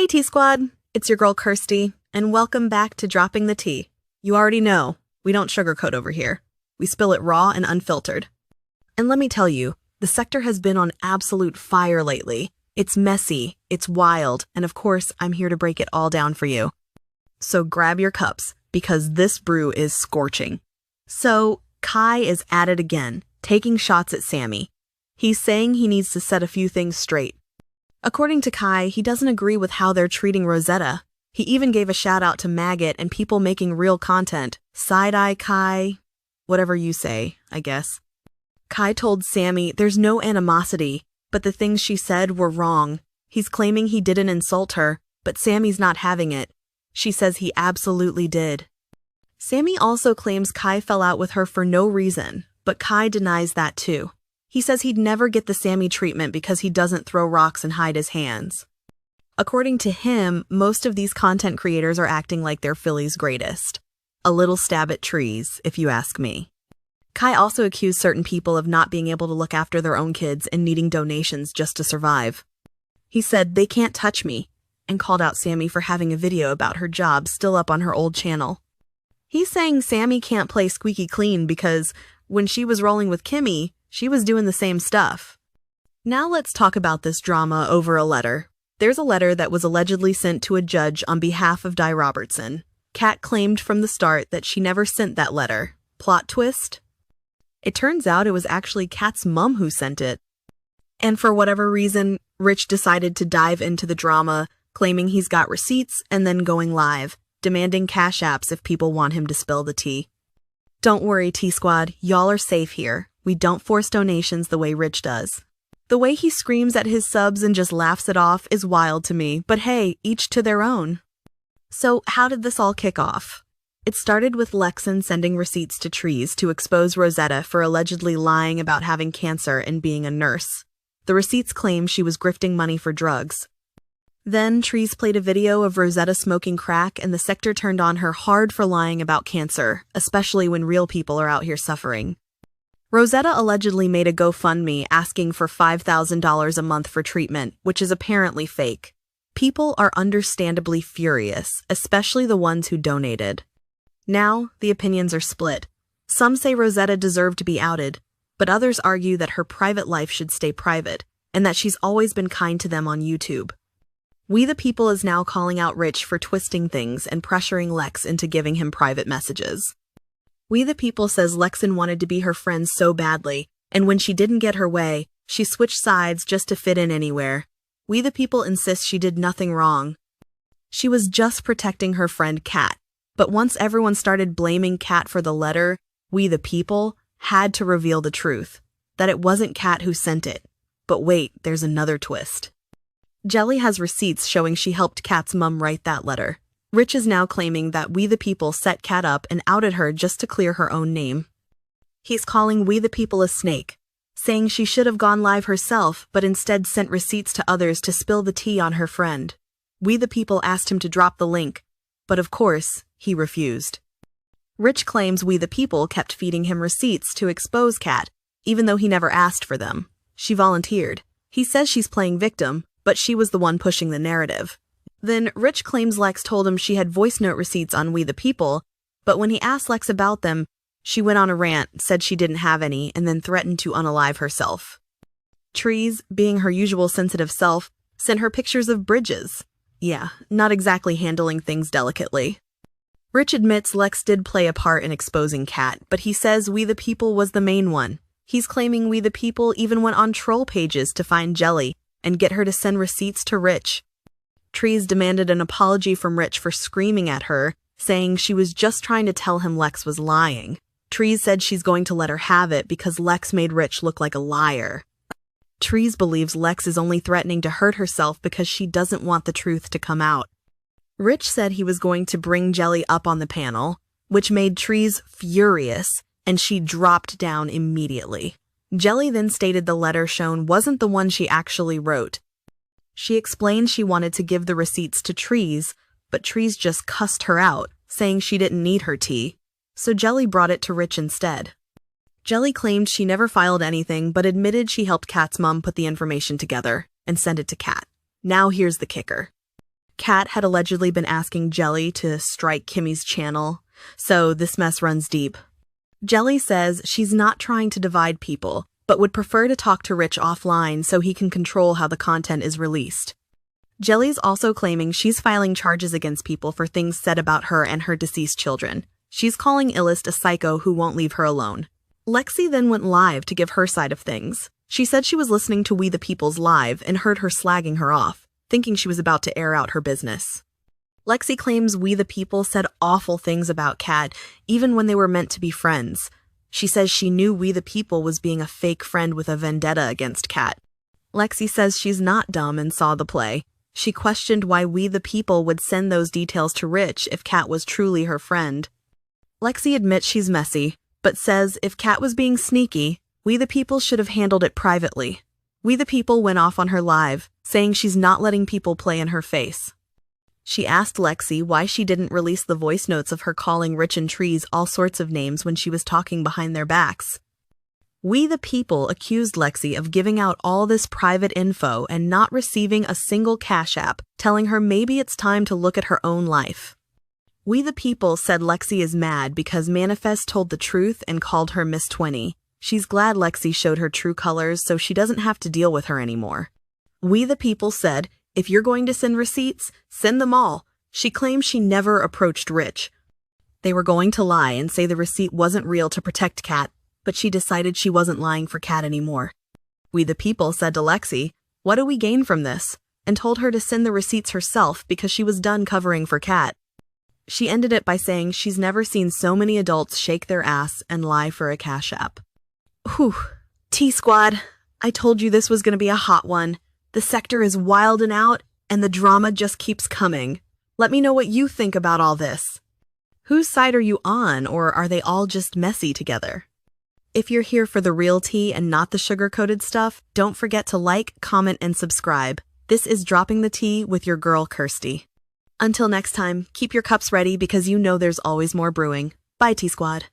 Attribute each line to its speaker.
Speaker 1: Hey T-Squad, it's your girl Kirsty, and welcome back to Dropping the Tea. You already know, we don't sugarcoat over here. We spill it raw and unfiltered. And let me tell you, the sector has been on absolute fire lately. It's messy, it's wild, and of course, I'm here to break it all down for you. So grab your cups, because this brew is scorching. So, Kai is at it again, taking shots at Sammy. He's saying he needs to set a few things straight. According to Kai, he doesn't agree with how they're treating Rosetta. He even gave a shout out to Maggot and people making real content. Side-eye Kai, whatever you say, I guess. Kai told Sammy there's no animosity, but the things she said were wrong. He's claiming he didn't insult her, but Sammy's not having it. She says he absolutely did. Sammy also claims Kai fell out with her for no reason, but Kai denies that too. He says he'd never get the Sammy treatment because he doesn't throw rocks and hide his hands. According to him, most of these content creators are acting like they're Philly's greatest. A little stab at trees, if you ask me. Kai also accused certain people of not being able to look after their own kids and needing donations just to survive. He said, "They can't touch me," and called out Sammy for having a video about her job still up on her old channel. He's saying Sammy can't play squeaky clean because when she was rolling with Kimmie, she was doing the same stuff. Now let's talk about this drama over a letter. There's a letter that was allegedly sent to a judge on behalf of Di Robertson. Kat claimed from the start that she never sent that letter. Plot twist? It turns out it was actually Kat's mom who sent it. And for whatever reason, Rich decided to dive into the drama, claiming he's got receipts and then going live, demanding cash apps if people want him to spill the tea. Don't worry, T-Squad, y'all are safe here. We don't force donations the way Rich does. The way he screams at his subs and just laughs it off is wild to me, but hey, each to their own. So how did this all kick off? It started with Lexi sending receipts to Trees to expose Rosetta for allegedly lying about having cancer and being a nurse. The receipts claim she was grifting money for drugs. Then Trees played a video of Rosetta smoking crack and the sector turned on her hard for lying about cancer, especially when real people are out here suffering. Rosetta allegedly made a GoFundMe asking for $5,000 a month for treatment, which is apparently fake. People are understandably furious, especially the ones who donated. Now, the opinions are split. Some say Rosetta deserved to be outed, but others argue that her private life should stay private, and that she's always been kind to them on YouTube. We the People is now calling out Rich for twisting things and pressuring Lex into giving him private messages. We the People says Lexi wanted to be her friend so badly, and when she didn't get her way, she switched sides just to fit in anywhere. We the People insist she did nothing wrong. She was just protecting her friend Kat, but once everyone started blaming Kat for the letter, We the People had to reveal the truth, that it wasn't Kat who sent it. But wait, there's another twist. Jelly has receipts showing she helped Kat's mom write that letter. Rich is now claiming that We the People set Kat up and outed her just to clear her own name. He's calling We the People a snake, saying she should have gone live herself but instead sent receipts to others to spill the tea on her friend. We the People asked him to drop the link, but of course, he refused. Rich claims We the People kept feeding him receipts to expose Kat, even though he never asked for them. She volunteered. He says she's playing victim, but she was the one pushing the narrative. Then Rich claims Lex told him she had voice note receipts on We the People, but when he asked Lex about them, she went on a rant, said she didn't have any, and then threatened to unalive herself. Trees, being her usual sensitive self, sent her pictures of bridges. Yeah, not exactly handling things delicately. Rich admits Lex did play a part in exposing Kat, but he says We the People was the main one. He's claiming We the People even went on troll pages to find Jelly and get her to send receipts to Rich. Trees demanded an apology from Rich for screaming at her, saying she was just trying to tell him Lex was lying. Trees said she's going to let her have it because Lex made Rich look like a liar. Trees believes Lex is only threatening to hurt herself because she doesn't want the truth to come out. Rich said he was going to bring Jelly up on the panel, which made Trees furious, and she dropped down immediately. Jelly then stated the letter shown wasn't the one she actually wrote. She explained she wanted to give the receipts to Trees, but Trees just cussed her out, saying she didn't need her tea. So Jelly brought it to Rich instead. Jelly claimed she never filed anything, but admitted she helped Kat's mom put the information together and send it to Kat. Now here's the kicker. Kat had allegedly been asking Jelly to strike Kimmie's channel, so this mess runs deep. Jelly says she's not trying to divide people, but would prefer to talk to Rich offline so he can control how the content is released. Jelly's also claiming she's filing charges against people for things said about her and her deceased children. She's calling Illest a psycho who won't leave her alone. Lexi then went live to give her side of things. She said she was listening to We the People's live and heard her slagging her off, thinking she was about to air out her business. Lexi claims We the People said awful things about Kat, even when they were meant to be friends. She says she knew We the People was being a fake friend with a vendetta against Kat. Lexi says she's not dumb and saw the play. She questioned why We the People would send those details to Rich if Kat was truly her friend. Lexi admits she's messy, but says if Kat was being sneaky, We the People should have handled it privately. We the People went off on her live, saying she's not letting people play in her face. She asked Lexi why she didn't release the voice notes of her calling Rich and Trees all sorts of names when she was talking behind their backs. We the People accused Lexi of giving out all this private info and not receiving a single Cash App, telling her maybe it's time to look at her own life. We the People said Lexi is mad because Manifest told the truth and called her Miss 20. She's glad Lexi showed her true colors so she doesn't have to deal with her anymore. We the People said, if you're going to send receipts, send them all. She claims she never approached Rich. They were going to lie and say the receipt wasn't real to protect Kat, but she decided she wasn't lying for Kat anymore. We the People said to Lexi, what do we gain from this? And told her to send the receipts herself because she was done covering for Kat. She ended it by saying she's never seen so many adults shake their ass and lie for a Cash App. Whew. T-Squad, I told you this was going to be a hot one. The sector is wild and out, and the drama just keeps coming. Let me know what you think about all this. Whose side are you on, or are they all just messy together? If you're here for the real tea and not the sugar-coated stuff, don't forget to like, comment, and subscribe. This is Dropping the Tea with your girl, Kirsty. Until next time, keep your cups ready because you know there's always more brewing. Bye, T-Squad.